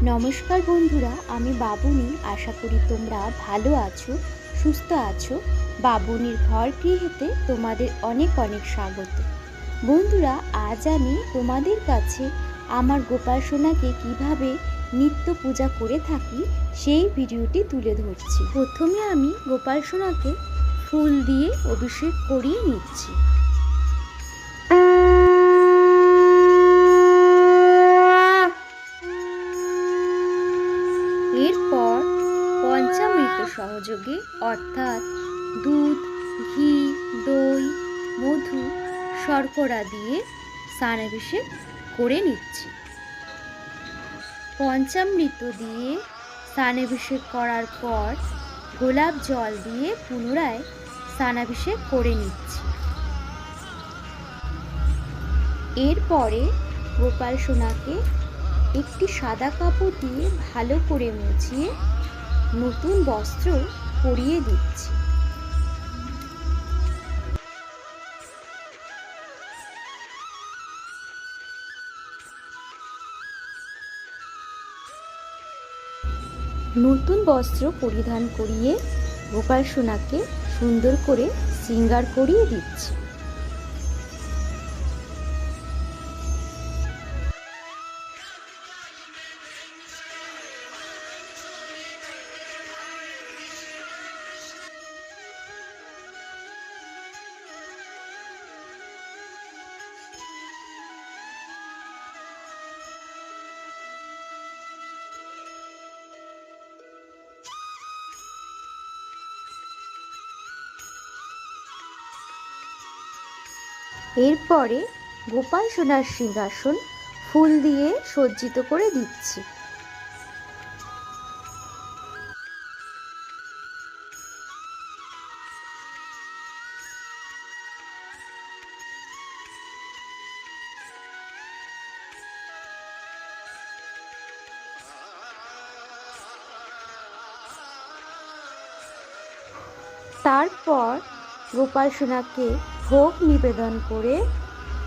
নমস্কার বন্ধুরা, আমি বাবুনি। আশা করি তোমরা ভালো আছো, সুস্থ আছো। বাবুনির ঘর গৃহেতে তোমাদের অনেক অনেক স্বাগত। বন্ধুরা, আজ আমি তোমাদের কাছে আমার গোপাল সোনাকে কীভাবে নিত্য পূজা করে থাকি সেই ভিডিওটি তুলে ধরছি। প্রথমে আমি গোপাল সোনাকে ফুল দিয়ে অভিষেক করিয়ে নিচ্ছি। এরপর পঞ্চামৃত সহযোগে অর্থাৎ দুধ, ঘি, দই, মধু, শর্করা দিয়ে স্নানাভিষেক করে নিচ্ছি। পঞ্চামৃত দিয়ে স্নানাভিষেক করার পর গোলাপ জল দিয়ে পুনরায় স্নানাভিষেক করে নিচ্ছি। এরপরে গোপাল সোনাকে একটি সাদা কাপড় দিয়ে ভালো করে মুছিয়ে নতুন বস্ত্র পরিয়ে দিচ্ছি। নতুন বস্ত্র পরিধান করিয়ে গোপাল সোনাকে সুন্দর করে শৃঙ্গার করিয়ে দিচ্ছি। এরপরে গোপাল সোনার সিংহাসন ফুল দিয়ে সজ্জিত করে দিচ্ছি। তারপর গোপাল সোনাকে ভোগ নিবেদন করে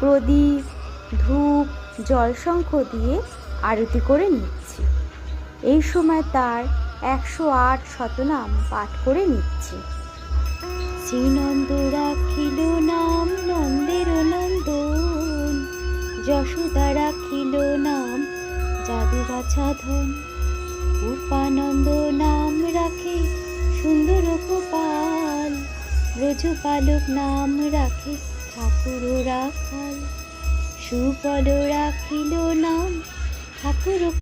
প্রদীপ, ধূপ, জলশঙ্খ দিয়ে আরতি করে নিচ্ছি। এই সময় তার 108 শতনাম পাঠ করে নিচ্ছি। শ্রীনন্দ রাখিল নাম নন্দের নন্দন, যশোদা রাখিল নাম যাদু বাছা ধন, উপানন্দ নাম রাখে সুন্দর গোপাল, ব্রজপালক নাম রাখে ঠাকুর রাখাল, সুবল রাখিল নাম ঠাকুর